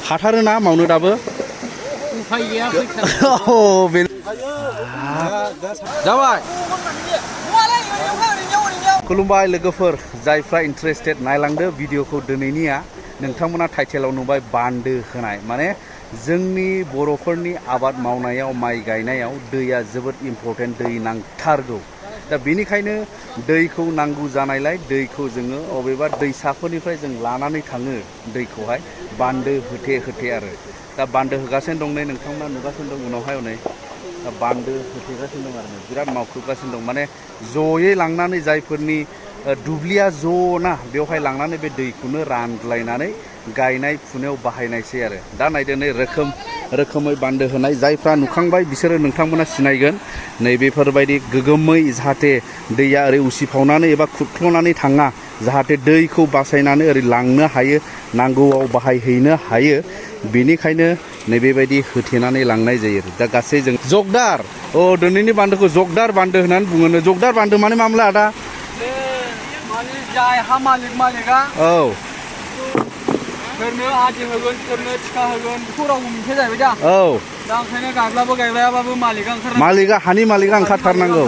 हाथारो ना मावनो दाबो उफाय गैया जाबाय खुलुमबाय लोगोफोर जायफ्रा इन्टारेस्टेड नायलांदो भिडिअखौ दिनैनिया नोंथांमोना टाइटेलाव नुबाय बान्दो होनाय माने जोंनि बर'फोरनि आबाद मावनायाव माइ गायनायाव दैया जोबोद इम्पर्टेन्ट दै नांथारगौ दा बेनिखायनो दैखौ नांगौ जानायलाय दैखौ जोङो अबेबा दैसाफोरनिफ्राय जों लानानै थाङो दैखौहाय बान्दो होथे होथे आरो दा बान्दो होगासिनो दं नै नोंथांमोना नुगासिनो दं उनावहाय हनै दा बान्दो होथेगासिनो दं आरो बिराद मावख्रुबगासिनो दं माने जयै लांनानै जायफोरनि दुब्लिया ज'ना बेवहाय लांनानै बे दैखौनो रानलायनानै गायनाय फुनायाव बाहायनायसै आरो दा नायदो नै रोखोमै बान्दो होनाय जायफ्रा नुखांबाय बिसोरो नोंथांमोना सिनायगोन नैबेफोरबायदि गोगोमै जाहाथे दैया ओरै उसिफावनानै एबा खुरख्ल'नानै थाङा जाहाथे दैखौ बासायनानै ओरै लांनो हायो नांगौआव बाहायहैनो हायो बेनिखायनो नैबेबायदि होथेनानै लांनाय जायो दा गासै जों जगदार दिनैनि बान्दोखौ जगदार बान्दो होननानै बुङो जगदार बान्दो माने मामला आदा जाय हा मालिका औ सोरनो आदि होगोन सोरनो थिखा होगोन बेखौ रावबो मिथिया जाहैबाय दा औ दा ओंखायनो गायब्लाबो गायलायाबाबो मालिका ओंखारनांगौ मालिका हानि मालिका ओंखारथारनांगौ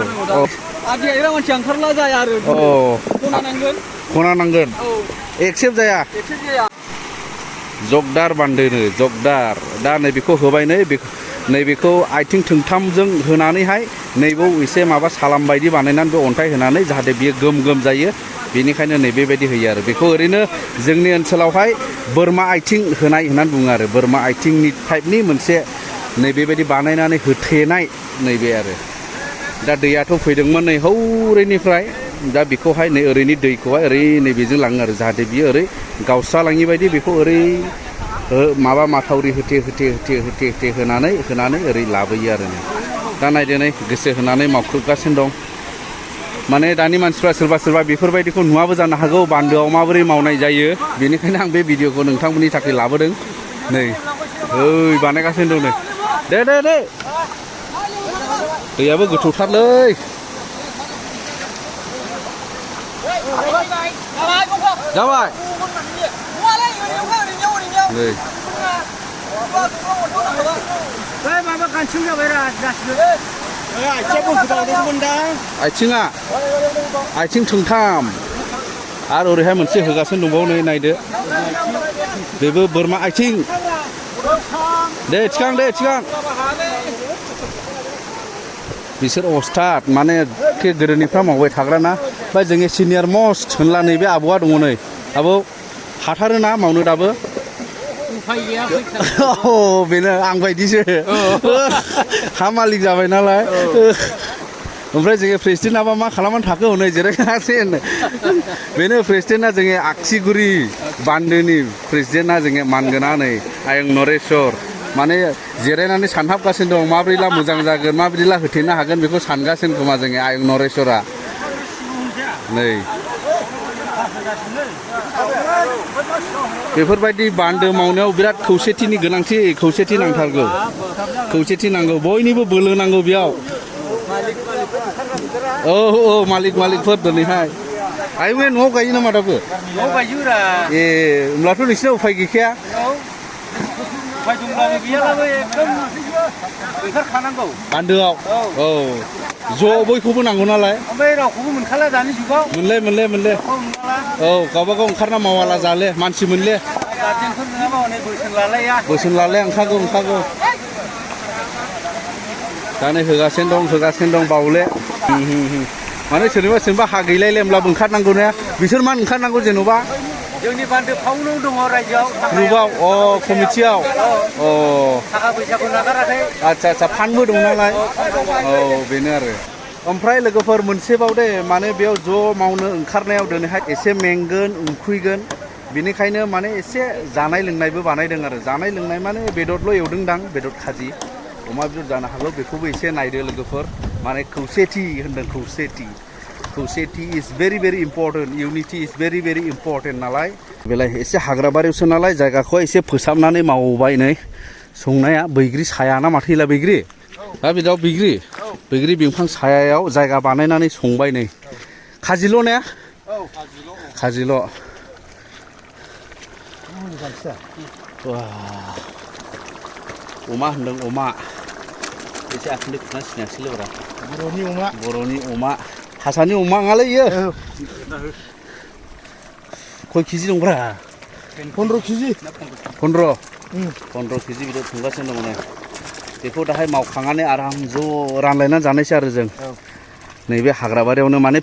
आदि गायग्रा मानसि ओंखारला जाया आरो खना नांगोन एक्सेप्ट जाया जगदार बान्दोनो जगदार दा नैबेखौ होबाय नैबेखौ आथिं थोंथामजों होनानैहाय नैबाव एसे माबा सालाम बायदि बानायनानै बे अन्थाइ होनानै जाहाथे बियो गोम जायो बेनिखायनो नैबेबायदि होयो आरो बेखौ ओरैनो जोंनि ओनसोलावहाय बोरमा आथिं होनाय होननानै बुङो आरो बोरमा आथिंनि टाइपनि मोनसे नैबेबायदि बानायनानै होथेनाय नैबे आरो दा दैयाथ' फैदोंमोन नै हौरैनिफ्राय दा बेखौहाय नै ओरैनि दैखौहाय ओरै नैबेजों लाङो आरो जाहाथे बियो ओरै गावस्रालाङि बायदि बेखौ ओरै माबा माथावरि होथे होनानै ओरै लाबोयो आरो दा नायदो नै गोसो होनानै मावख्रुबगासिनो दं माने दानि मानसिफ्रा सोरबा बेफोरबायदिखौ नुवाबो जानो हागौ बान्दोआव माबोरै मावनाय जायो बेनिखायनो आं बे भिडिअखौ नोंथांमोननि थाखाय लाबोदों नै ओइ बानायगासिनो दं नै दे दैयाबो गोथौथारलै जाबाय नै माबा गानसिन जाबाय आथिं थोंथाम आरो ओरैहाय मोनसे होगासिनो दंबावो नै नायदो बेबो बोरमा आथिं दे थिखां बिसोर अस्थाद माने गोदोनिफ्राय मावबाय थाग्राना ओमफ्राय जोंनि सिनियर मस्ट होनला नैबे आबौआ दङ नै आबौ हाथारो ना मावनो दाबो उफाय गैया बेनो आं बायदिसो हा मालिक जाबाय नालाय ओमफ्राय जोङो प्रेसिडेन्टआबा मा खालामनानै थाखो हनै जिरायगासिनो बेनो प्रेसिडेन्टआ जोङो आगसिगुरि बान्दोनि प्रेसिडेन्टआ जोङो मानगोना नै आयं नरेश्वर माने जिरायनानै सानहाबगासिनो दं माब्रैला मोजां जागोन माब्रैला होथेनो हागोन बेखौ सानगासिनो खोमा जोङो आयं नरेश्वरा नै बेफोरबायदि बान्दो मावनायाव बिराद खौसेथिनि गोनांथि खौसेथि नांथारगौ खौसेथि नांगौ बयनिबो बोलो नांगौ बेयाव मालिकफोर दिनैहाय आयंने न'आव गायो नामा दाबो न'आव गायोब्रा ए होमब्लाथ' नोंसिना उफाय गैखाया उफाय दंब्लाबो गैयाब्लाबो एकदम ओंखारखानांगौ बान्दोआव ज' बयखौबो नांगौ नालाय ओमफ्राय रावखौबो मोनखाला दानि जुगाव मोनले गावबा गाव ओंखारना मावाला जाले मानसि मोनले गारजेनफोर नङाबा हनै बोसोन लालाया ओंखारगौ दा नै होगासिनो दं बावले माने सोरनिबा हा गैलायले होमब्लाबो ओंखारनांगौ ने बिसोर मा ओंखारनांगौ जेन'बा जोंनि बान्दो फावनाव दङ रायजोआव ग्रुपआव कमिटियाव थाखा फैसाखौ नागाराखै आदसा फान्डबो दं नालाय बेनो आरो ओमफ्राय लोगोफोर मोनसेबाव दे माने बेयाव ज' मावनो ओंखारनायाव दिनैहाय एसे मेंगोन उखैगोन बेनिखायनो माने एसे जानाय लोंनायबो बानायदों आरो जानाय लोंनाय माने बेदरल' एवदोंदां बेदर खाजि अमा बेदर जानो हागौ बेखौबो एसे नायदो लोगोफोर माने खौसेथि होनदों खौसेथि इज भेरि इम्पर्टेन्ट इउनिटि इज भेरि इम्पर्टेन्ट नालाय बेलाय एसे हाग्रा बारियावसो नालाय जायगाखौ एसे फोसाबनानै मावबाय नै संनाया बैग्रि सायाना माथो बैग्रि दा बिदाव बैग्रि बिफां सायायाव जायगा बानायनानै संबाय नै खाजिल' ने खाजिल' wah अमा होनदों अमा एसे आखिनो खोनासिनायासैलै ब्रा बर'नि अमा हारसानि अमा नङालै इयो खय केजि दंब्रा 15 केजि 15 केजि बिदियाव थांगासिनो दङ नै बेखौ दाहाय मावखांनानै आराम ज' रानलायनानै जानायसै आरो जों नैबे हाग्राबारियावनो माने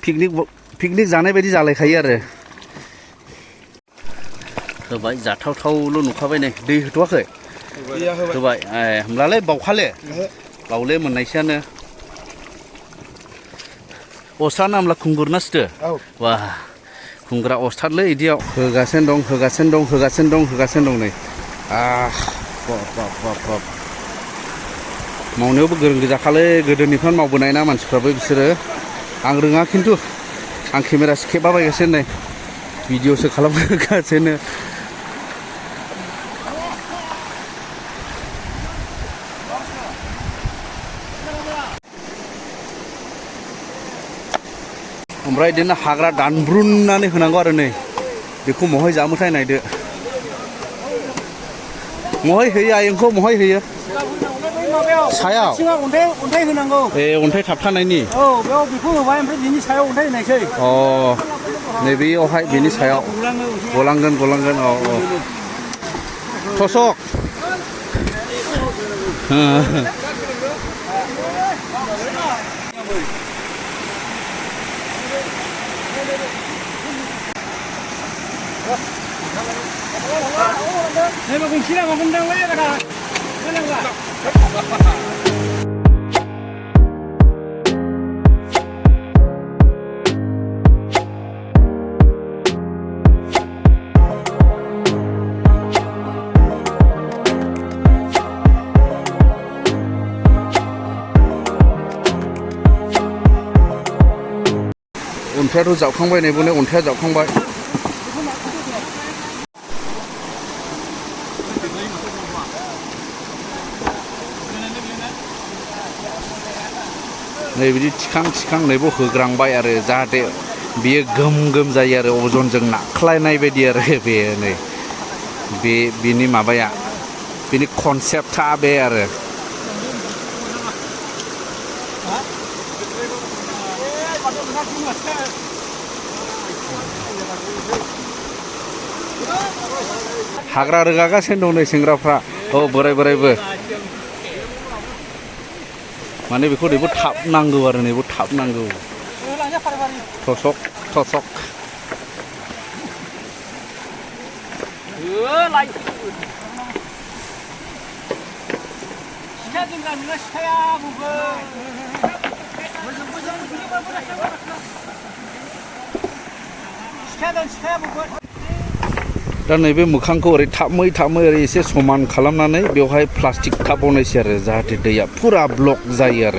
पिकनिक जानाय बायदि जालायखायो आरो होबाय जाथावथावल' नुखाबाय नै दै होथ'वाखै होबाय होमब्लालाय बावखाले बावले मोननायसैयानो अस्टाना होमब्ला खुंगुर ना सिथो बा खुंग्रा अस्टादलै इदियाव होगासिनो दं नै बाब मावनायावबो गोरों गोजाखालै गोदोनिफ्रायनो मावबोनाय ना मानसिफ्राबो बिसोरो आं रोङा खिन्थु आं केमेरासो खेबबायगासिनो नै भिडिअ'सो खालामगासिनो ओमफ्राय बिदिनो हाग्रा दानब्रुननानै होनांगौ आरो नै बेखौ महाय जामोथाय नायदो महाय होयो आयंखौ महाय होयो सायाव अन्थाइ होनांगौ अन्थाइ थाबथानायनि औ बेयाव बेखौ होबाय ओमफ्राय बिनि सायाव अन्थाइ होनायसै नैबेयावहाय बेनि सायाव गलांगोन औ थसक 내가 공 지나가 본다고 해 가라. अन्थाइयाथ' जावखांबाय नै बने अन्थाइया जावखांबाय नै बिदि थिखां नैबो होग्रांबाय आरो जाहाथे बियो गोम जायो आरो अजनजों नाख्लायनाय बायदि आरो बे नै बेनि माबाया बेनि कनसेप्टआ बे आरो हाग्रा रोगागासिनो दं नै सेंग्राफ्रा बोरायबो माने बेखौ नैबो थाब नांगौ आरो नैबो थाब नांगौ थसक दा नैबे मोखांखौ ओरै थामै ओरै एसे समान खालामनानै बेवहाय प्लास्टिक टाब बनायसै आरो जाहाथे दैया फुरा ब्लक जायो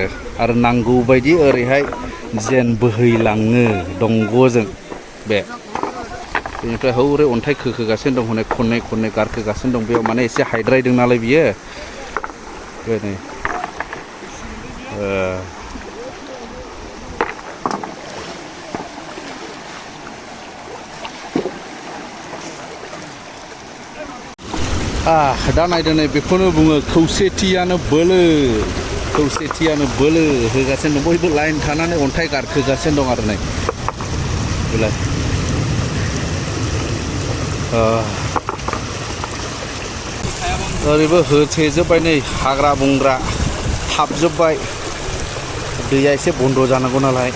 आरो नांगौ बायदि ओरैहाय जेन बोहैलाङो दंग'जों बे बेनिफ्राय हौरै अन्थाइ खोखोगासिनो दं हनै खननै गारखोगासिनो दं बेयाव माने एसे हाइद्रायदों नालाय बियो बे नै दा नायदो नै बेखौनो बुङो खौसेथियानो बोलो होगासिनो दं बयबो लाइन थानानै अन्थाइ गारखोगासिनो दं आरो नै बेलाय ओरैबो होथेजोब्बाय नै हाग्रा बंग्रा थाबजोब्बाय दैया एसे बन्द' जानांगौ नालाय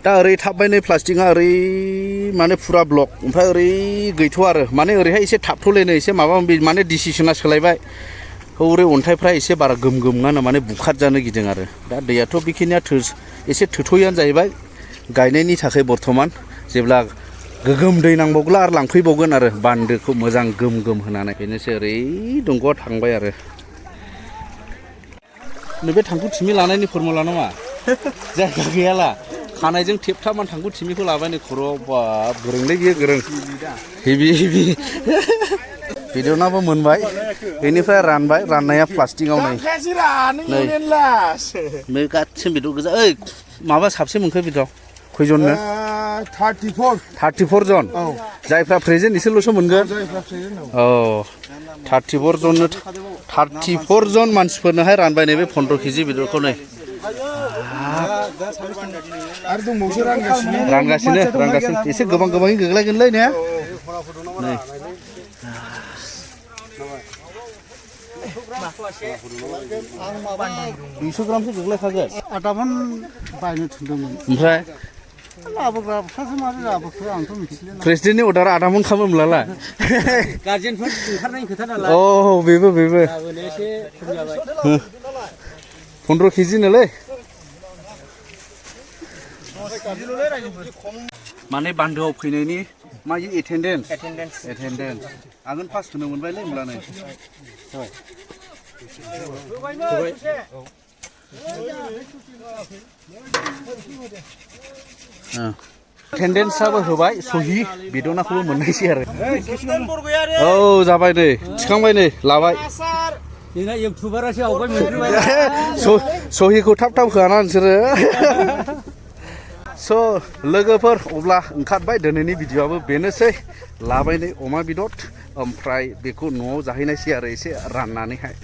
दा ओरै थाबबाय नै प्लास्टिकआ ओरै माने फुरा ब्लक ओमफ्राय ओरै गैथ'आ आरो माने ओरैहाय एसे थाबथ'लायनो एसे माबा माने डिसिसना सोलायबाय हौरै अन्थाइफ्रा एसे बारा गोम नङानो माने बुखारजानो गिदों आरो दा दैयाथ' बेखिनिया एसे थोथ'यैआनो जाहैबाय गायनायनि थाखाय बर्थमान जेब्ला गोगोम दै नांबावब्ला आरो लांफैबावगोन आरो बान्दोखौ मोजां गोम होनानै बेनोसै ओरै दंग'आ थांबाय आरो नैबे थांखु थिमि लानायनि फर्मुला नङा जायगा गैयाला खानायजों थेबथाबमान थांखु थिमिखौ लाबाय नै खर'आव बाब गोरोंलै बियो गोरों हेभि भिडिअ'नाबो मोनबाय बेनिफ्राय रानबाय राननाया प्लास्टिकआव नै गासिबो भिडिअ गोजा ओइ माबा साबसे मोनखो भिडिअ खैजननो 34 34 जन औ जायफ्रा प्रेजेन्ट इसोरल'सो मोनगोन जायफ्रा प्रेजेन्ट औ 34 जननो 34 जन मानसिफोरनोहाय रानबाय नैबे 15 केजि बेदरखौ नै आरो दंबावसो रानगासिनो एसे गोबां गोबाङै गोग्लैगोनलै ने नै 200 ग्रामसो गोग्लैखागोन आदामोन बायनो थिनदोंमोन ओमफ्राय लाबोग्राफ्रासो मारै लाबोखो आंथ' मिथिला प्रेसिडेन्टनि अर्डारा आदामोन खालामोमोनलाय गार्जेनफोर ओंखारनायनि खोथा नालाय औ बेबो लाबोनो एसे खम जाबाय 15 केजि नोलै माने बान्दोआव फैनायनि मा एटेन्डेन्स आगोन पास होनो मोनबायलै होमब्लानो एटेन्डेन्सआबो होबाय सहि बेदनाखौबो मोननायसै आरो औ जाबाय नै थिखांबाय नै लाबाय जोंना इउटुबारासो आवगाय मोनग्रोबाय सहिखौ थाब होआना नोंसोरो स' लोगोफोर अब्ला ओंखारबाय दिनैनि भिडिअ'आबो बेनोसै लाबाय नै अमा बेदर ओमफ्राय बेखौ न'आव जाहैनायसै आरो एसे राननानैहाय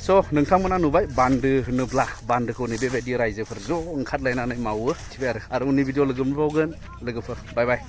स' नोंथांमोना नुबाय बान्दो होनोब्ला बान्दोखौ नै बेबायदि रायजोफोर ज' ओंखारलायनानै मावो थिबाय आरो उननि भिडिअ लोगो मोनबावगोन लोगोफोर बाय बाय